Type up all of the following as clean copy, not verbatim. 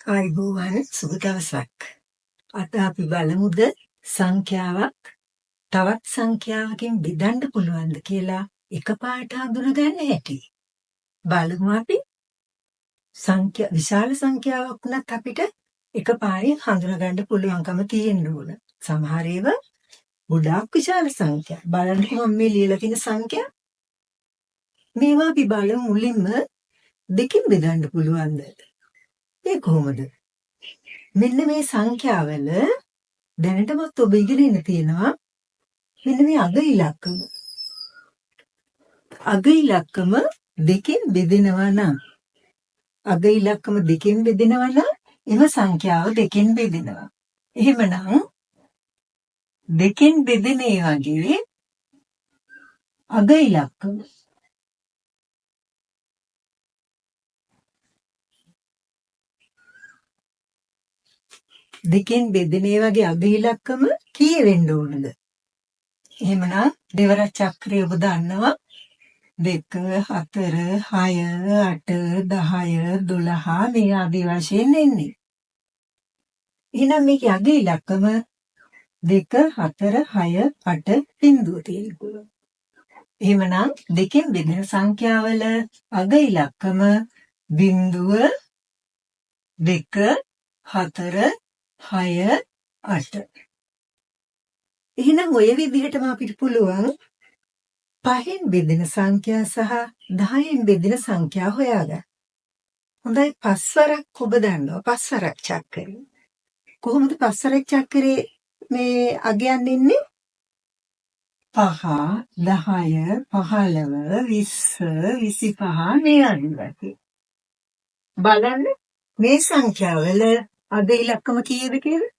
ආයුබෝවන් සුබ දවසක්. අද අපි බලමුද සංඛ්‍යාවක් තවත් සංඛ්‍යාවකින් බෙදන්න පුළුවන්ද කියලා එකපාරට හඳුනගන්න හැටි. බලමු අපි විශාල සංඛ්‍යාවක් වුණත් අපිට එකපාරින් හඳුනගන්න පුළුවන්කම තියෙන්න ඕන. සමහර ඒවා ගොඩාක් විශාල සංඛ්‍යා. බලන්නකො මම මේ ලියලා තියෙන සංඛ්‍යා. මේවා අපි බලමු මුලින්ම දෙකින් බෙදන්න පුළුවන්ද? ඒ කොහොමද? මෙන්න මේ සංඛ්‍යාවල දැනටමත් ඔබ ඉගෙනගෙන තියෙනවා මෙන්න මේ අග ඉලක්කම. අග ඉලක්කම දෙකෙන් බෙදෙනවා නම් එම සංඛ්‍යාව දෙකෙන් බෙදෙනවා. එහෙමනම් දෙකෙන් බෙදෙන ඒ වගේ අග ඉලක්කම දෙකෙන් බෙදෙන ඒ වගේ අග ඉලක්කම කීවෙන්න ඕනද? එහෙමනම් දෙවරක් චක්‍රය ඔබ දන්නවා 2 4 6 8 10 12 මේ ආදී වශයෙන් එන්නේ. එහෙනම් මේකේ අග ඉලක්කම 2 4 6 8 බිඳුව තියෙනවා. එහෙමනම් දෙකෙන් බෙදෙන සංඛ්‍යාවල අග ඉලක්කම බිඳුව 2 4 6 8. එහෙනම් ඔය විදිහටම අපිට පුළුවන් 5න් බෙදෙන සංඛ්‍යා සහ 10න් බෙදෙන සංඛ්‍යා හොයාගන්න. හොඳයි, 5 වරක් ඔබ දන්නවා 5 වරක් චක්‍රය. කොහොමද 5 වරක් චක්‍රේ මේ අගයන් ඉන්නේ? 5 10 15 20 25 මේ ආදී වශයෙන්. බලන්න මේ සංඛ්‍යාවල අග ඉලක්කම කීයද කියලා?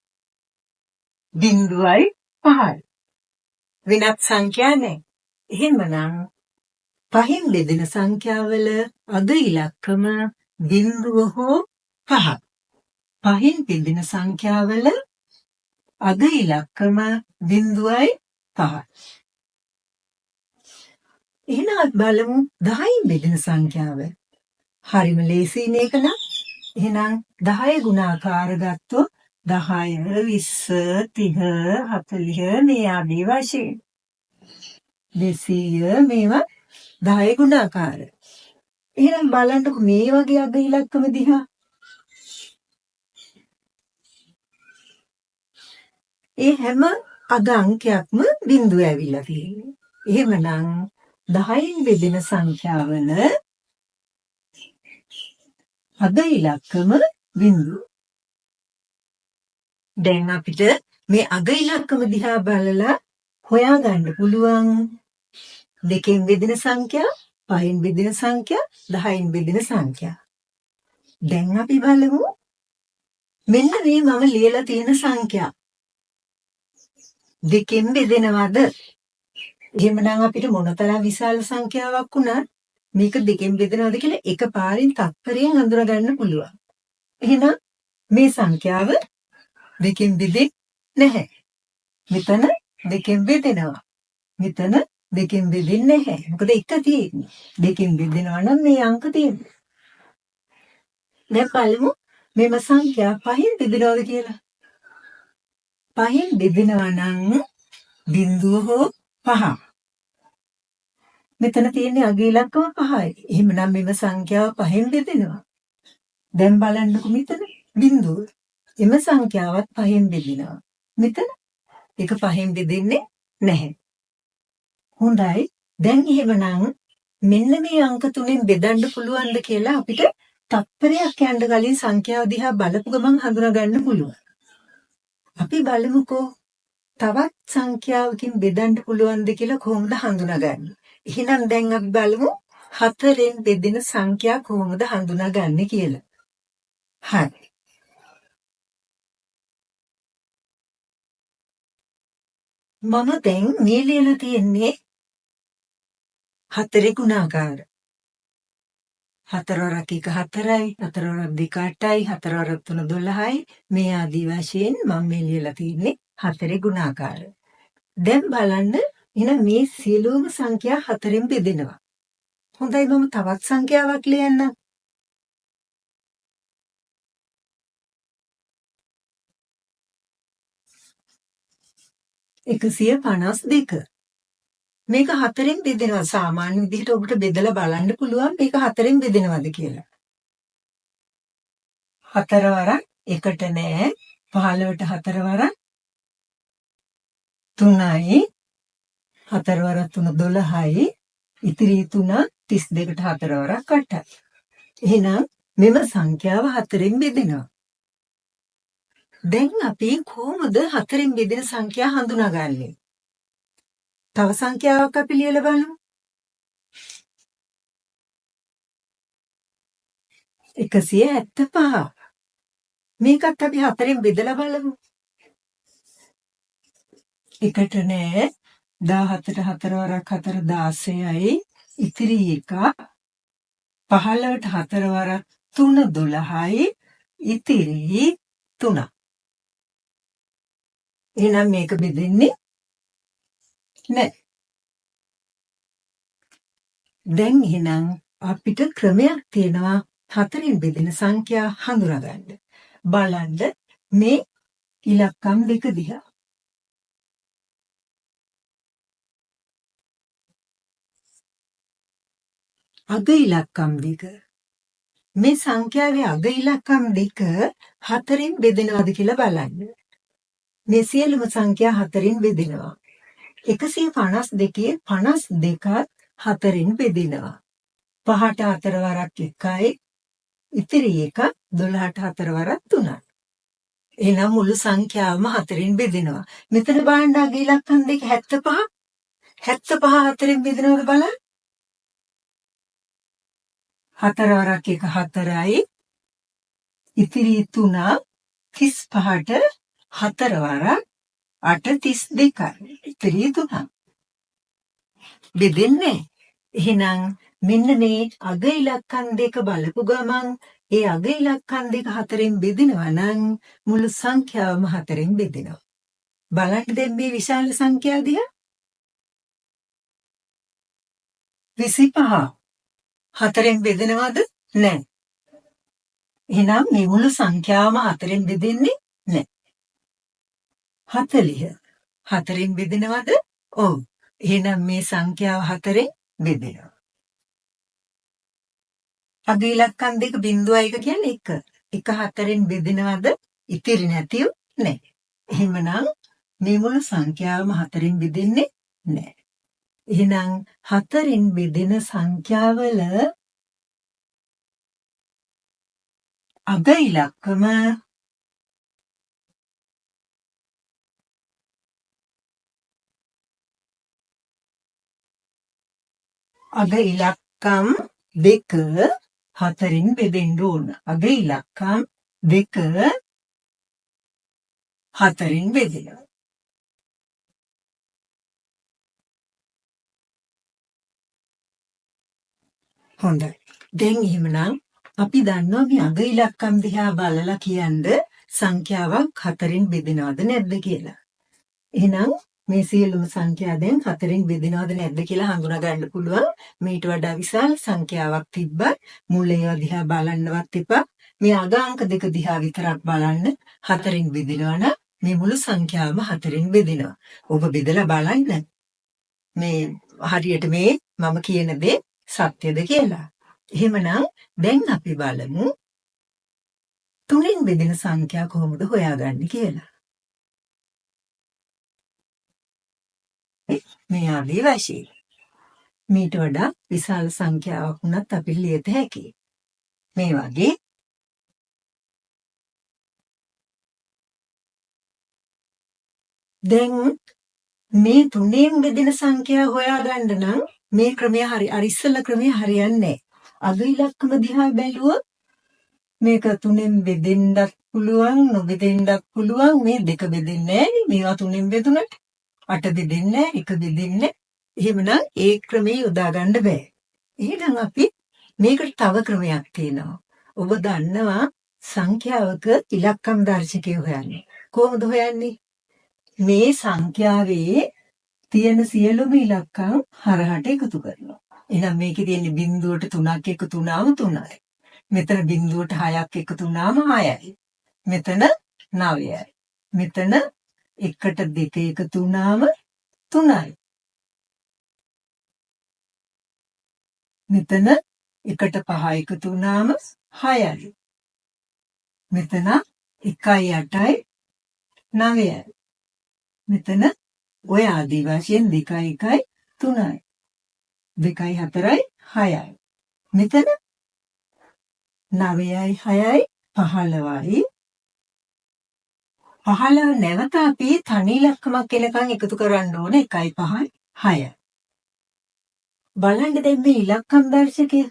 0යි 5යි. වෙනත් සංඛ්‍යා නැහැ. එහෙමනම් 5න් බෙදෙන සංඛ්‍යාවල අග ඉලක්කම 0 හෝ 5. 5න් බෙදෙන සංඛ්‍යාවල අග ඉලක්කම 0යි 5යි. එහෙනම් බලමු 10න් බෙදෙන සංඛ්‍යාව. හරිම ලේසියි මේක නම්. එහෙනම් 10 ගුණාකාර ගත්තොත් 10 20 30 40 මේ ආදී වශයෙන් 200 මේවා 10 ගුණාකාර. එහෙනම් බලන්නකො මේ වගේ අග ඉලක්කම දිහා. ඒ හැම අග අංකයක්ම බිඳුව ඇවිල්ලා තියෙනවා. එහෙමනම් 10න් බෙදෙන සංඛ්‍යාවල අග ඉලක්කම බිඳුව. දැන් අපිට මේ අග ඉලක්කම දිහා බලලා හොයාගන්න පුළුවන් දෙකෙන් බෙදෙන සංඛ්‍යා, 5න් බෙදෙන සංඛ්‍යා, 10න් බෙදෙන සංඛ්‍යා. දැන් අපි බලමු මෙන්න මේ මම ලියලා තියෙන සංඛ්‍යා දෙකෙන් බෙදෙනවද? එහෙමනම් අපිට මොනතරම් විශාල සංඛ්‍යාවක් වුණත් මේක දෙකෙන් බෙදෙනවද කියලා එකපාරින් තත්පරයෙන් හඳුනගන්න පුළුවන්. එහෙනම් මේ සංඛ්‍යාව දෙකෙන් බෙදෙන්නේ නැහැ. මෙතන දෙකෙන් බෙදෙනවා. මෙතන දෙකෙන් බෙදෙන්නේ නැහැ. මොකද එක තියෙන්නේ. දෙකෙන් බෙදෙනවා නම් මේ අංක තියෙන්නේ. දැන් බලමු මේම සංඛ්‍යා 5න් බෙදෙනවද කියලා. 5න් බෙදෙනවා නම් 0 හෝ 5. මෙතන තියෙන්නේ අග ඉලක්කම 5යි. එහෙමනම් මෙම සංඛ්‍යාව 5න් බෙදෙනවා. දැන් බලන්නකො මෙතන 0. එම සංඛ්‍යාවත් 5න් බෙදෙනවා. මෙතන ඒක 5න් බෙදෙන්නේ නැහැ. හොඳයි. දැන් එහෙමනම් මෙන්න මේ අංක තුනෙන් බෙදන්න පුළුවන්ද කියලා අපිට තත්පරයක් යන්න කලින් සංඛ්‍යාව දිහා බලපු ගමන් හඳුනා ගන්න පුළුවන්. අපි බලමුකෝ තවත් සංඛ්‍යාවකින් බෙදන්න පුළුවන්ද කියලා කොහොමද හඳුනාගන්නේ? එහෙනම් දැන් අපි බලමු 4න් බෙදෙන සංඛ්‍යා කොහොමද හඳුනාගන්නේ කියලා. හරි. මම දැන් මේ ලියලා තියෙන්නේ 4 ගුණාකාර. 4 වරක් 1 4යි, 4 වරක් 2 8යි, 4 වරක් 3 12යි මේ ආදී වශයෙන් මම මේ ලියලා තියෙන්නේ 4 ගුණාකාර. දැන් බලන්න එහෙනම් මේ සියලුම සංඛ්‍යා 4න් බෙදෙනවා. හොඳයි, මම තවත් සංඛ්‍යාවක් ලියන්නම්. 152. මේක හතරෙන් බෙදෙනවා. සාමාන්‍ය විදිහට ඔබට බෙදලා බලන්න පුළුවන් මේක හතරෙන් බෙදෙනවද කියලා. 4 වරක් එකට නෑ. 15ට 4 වරක් 3යි. 4 වරක් 3 12යි. ඉතිරි 3 32ට 4 වරක් 8යි. එහෙනම් මෙම සංඛ්‍යාව හතරෙන් බෙදෙනවා. දැන් අපි කොහොමද හතරෙන් බෙදෙන සංඛ්‍යා හඳුනාගන්නේ? තව සංඛ්‍යාවක් අපි ලියලා බලමු. 175. මේකත් අපි හතරෙන් බෙදලා බලමු. එකට නෑ 17ට 4 වරක් 4 16යි. ඉතිරි එක 15ට 4 වරක් 3 12යි. ඉතිරි 3. එහෙනම් මේක බෙදෙන්නේ නෑ. දැන් එහෙනම් අපිට ක්‍රමයක් තියෙනවා හතරෙන් බෙදෙන සංඛ්‍යා හඳුනාගන්න. බලන්න මේ ඉලක්කම් දෙක දිහා. අග ඉලක්කම් දෙක. මේ සංඛ්‍යාවේ අග ඉලක්කම් දෙක හතරෙන් බෙදෙනවද කියලා බලන්න. මේ සියලුම සංඛ්‍යා හතරෙන් බෙදෙනවා. 152 52ත් හතරෙන් බෙදෙනවා. 5ට 4 වරක් 1යි. ඉතිරි එක 12ට 4 වරක් 3යි. එහෙනම් මුළු සංඛ්‍යාවම හතරෙන් බෙදෙනවා. මෙතන බලන්න අග ඉලක්කම් දෙක 75. 75 හතරෙන් බෙදෙනවද බලන්න. 4 වරක් 1 4යි. ඉතිරි 3 35ට 4 වරක් 8 32යි. ඉතිරි 3. බෙදෙන්නේ. එහෙනම් මෙන්න මේ අග ඉලක්කම් දෙක බලපු ගමන් ඒ අග ඉලක්කම් දෙක හතරෙන් බෙදෙනවා නම් මුළු සංඛ්‍යාවම හතරෙන් බෙදෙනවා. බලන්න දැන් මේ විශාල සංඛ්‍යාව දිහා. 25. හතරෙන් බෙදෙනවද? නැහැ. එහෙනම් මේ මුළු සංඛ්‍යාවම හතරෙන් බෙදෙන්නේ නැහැ. 40. හතරෙන් බෙදෙනවද? ඔව්. එහෙනම් මේ සංඛ්‍යාව හතරෙන් බෙදෙනවා. අග ඉලක්කම් දෙක 0.1 කියන්නේ 1. 1 හතරෙන් බෙදෙනවද? ඉතිරි නැතිව නැහැ. එහෙමනම් මේ මුළු සංඛ්‍යාවම හතරෙන් බෙදෙන්නේ නැහැ. එහෙනම් හතරෙන් බෙදෙන සංඛ්‍යාවල අග ඉලක්කම අග ඉලක්කම් දෙක හතරෙන් බෙදෙන්න ඕන. අග ඉලක්කම් දෙක හතරෙන් බෙදෙනවා. හොඳයි. දැන් එහෙමනම් අපි දන්නවා මේ අග ඉලක්කම් දිහා බලලා කියන්න සංඛ්‍යාවක් හතරෙන් බෙදෙනවද නැද්ද කියලා. එහෙනම් මේ සියලුම සංඛ්‍යා දැන් හතරෙන් බෙදෙනවද නැද්ද කියලා හඳුනා ගන්න පුළුවන්. මේට වඩා විශාල සංඛ්‍යාවක් තිබ්බත් මුල ඒවා දිහා බලන්නවත් එපා. මේ අග අංක දෙක දිහා විතරක් බලන්න හතරෙන් බෙදෙනවා නම් මේ මුළු සංඛ්‍යාවම හතරෙන් බෙදෙනවා. ඔබ බෙදලා බලන්න. මේ හරියට මේ මම කියන දේ සත්‍යද කියලා. එහෙමනම් දැන් අපි බලමු තුනෙන් බෙදෙන සංඛ්‍යා කොහොමද හොයාගන්නේ කියලා. මේ ආදී වශයෙන් මීට වඩා විශාල සංඛ්‍යාවක් වුණත් අපි ලියත හැකියි. මේ වගේ දැන් මේ තුනෙන් බෙදෙන සංඛ්‍යා හොයාගන්න නම් මේ ක්‍රමය අර ඉස්සෙල්ලා ක්‍රමය හරියන්නේ නැහැ. අග ඉලක්කම දිහා බැලුවොත් මේක තුනෙන් බෙදෙන්නත් පුළුවන් නොබෙදෙන්නත් පුළුවන්. මේ දෙක බෙදෙන්නේ නැහැ. මේවා තුනෙන් බෙදුනට 8 බෙදෙන්නේ නැහැ. 1 බෙදෙන්නේ. එහෙමනම් ඒ ක්‍රමේ යොදා ගන්න බෑ. එහෙනම් අපි මේකට තව ක්‍රමයක් තියෙනවා. ඔබ දන්නවා සංඛ්‍යාවක ඉලක්කම් දර්ශකය හොයන්නේ. කොහොමද හොයන්නේ? මේ සංඛ්‍යාවේ තියෙන සියලුම ඉලක්කම් හරහට එකතු කරනවා. එහෙනම් මේකේ තියෙන බිංදුවට 3ක් එකතු වුණාම 3යි. මෙතන බිංදුවට 6ක් එකතු වුණාම 6යි. මෙතන 9යි. මෙතන එකට දෙක එකතු වුණාම 3යි. මෙතන එකට 5 එකතු වුණාම 6යි. මෙතන 1යි 8යි 9යි. මෙතන ඔය ආදී වශයෙන් 2යි 1යි 3යි. 2යි 4යි 6යි. මෙතන 9යි 6යි 15යි. 15 නැවත අපි තනි ඉලක්කමක් එනකන් එකතු කරන්න ඕනේ 1යි 5යි 6යි. බලන්න දැන් මේ ඉලක්කම් දර්ශකය.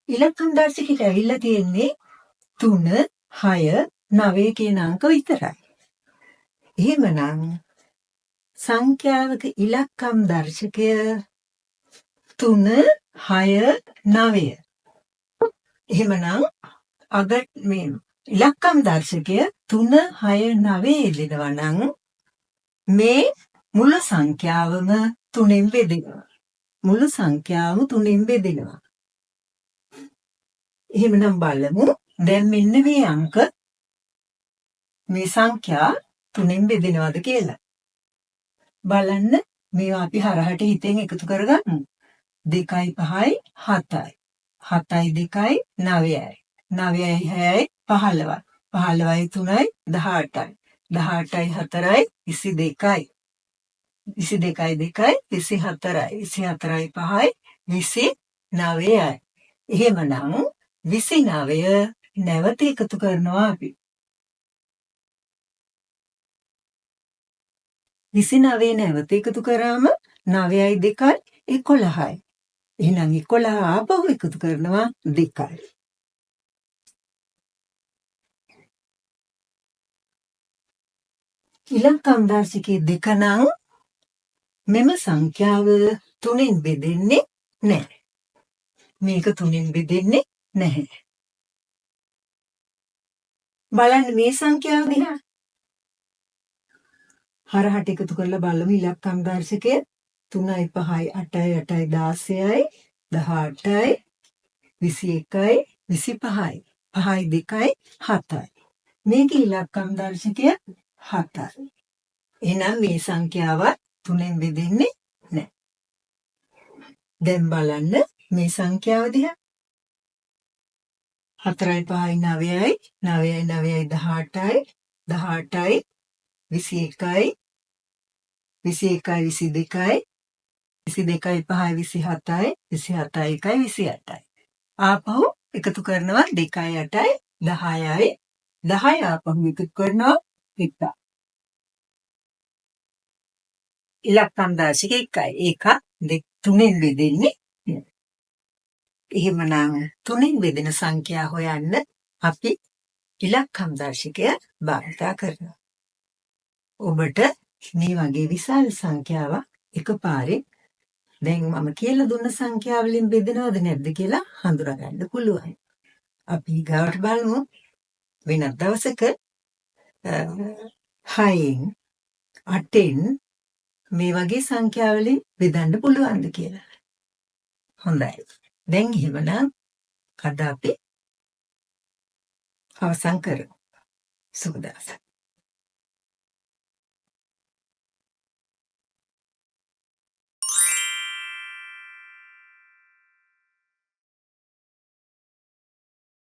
ඉලක්කම් දර්ශකයට ඇවිල්ලා තියෙන්නේ 3, 6, 9 කියන අංක විතරයි. එහෙමනම් සංඛ්‍යාවක ඉලක්කම් දර්ශකය 3, 6, 9. එහෙමනම් මේ ඉලක්කම් දර්ශකය 3, 6, 9 යෙදෙනවා නම් මේ මුළු සංඛ්‍යාවම 3ෙන් බෙදෙනවා. මුළු සංඛ්‍යාවම 3ෙන් බෙදෙනවා. එහෙමනම් බලමු දැන් මෙන්න මේ අංක මේ සංඛ්‍යා 3ෙන් බෙදෙනවද කියලා. බලන්න මේවා අපි හරහට හිතෙන් එකතු කරගමු. 2යි 5යි 7යි. 7යි 2යි 9යි. 9යි 6යි 15යි. 15යි 3යි 18යි. 18යි 4යි 22යි. 22යි 2යි 24යි. 24යි 5යි 29යි. එහෙමනම් 29 නැවත එකතු කරනවා අපි. 29 නැවත එකතු කරාම 9යි 2යි 11යි. එහෙනම් 11 ආපහු එකතු කරනවා 2යි. ඉලක්කම් දර්ශකයේ 2 නම් මෙම සංඛ්‍යාව 3ෙන් බෙදෙන්නේ නැහැ. මේක 3ෙන් බෙදෙන්නේ නැහැ. බලන්න මේ සංඛ්‍යාව දිහා. හරහට එකතු කරලා බලමු ඉලක්කම් දර්ශකය 3යි 5යි 8යි 8යි 16යි 18යි 21යි 25යි 5යි 2යි 7යි. මේක ඉලක්කම් දර්ශකය 7යි. එහෙනම් මේ සංඛ්‍යාවත් 3ෙන් බෙදෙන්නේ නැහැ. දැන් බලන්න මේ සංඛ්‍යාව දිහා. 4යි 5යි 9යි 9යි 9යි 18යි 18යි 21යි 21යි 22යි 22යි 5යි 27යි 27යි 1යි 28යි. ආපහු එකතු කරනවා 2යි 8යි 10යි 10 ආපහු එකතු කරනවා 1යි. ඉලක්කම් දර්ශකය 1යි. ඒක 3ෙන් බෙදෙන්නේ නැහැ. එහෙමනම් 3ෙන් බෙදෙන සංඛ්‍යා හොයන්න අපි ඉලක්කම් දර්ශකය භාවිතා කරනවා. ඔබට මේ වගේ විශාල සංඛ්‍යාවක් එකපාරේ දැන් මම කියලා දුන්න සංඛ්‍යා වලින් බෙදෙනවද නැද්ද කියලා හඳුනා ගන්න පුළුවන්. අපි ගාවට බලමු වෙනත් දවසක 6න් 8න් මේ වගේ සංඛ්‍යා වලින් බෙදන්න පුළුවන්ද කියලා. හොඳයි. දැන් එහෙමනම් අද අපි අවසන් කරමු. සුබ දවසක්.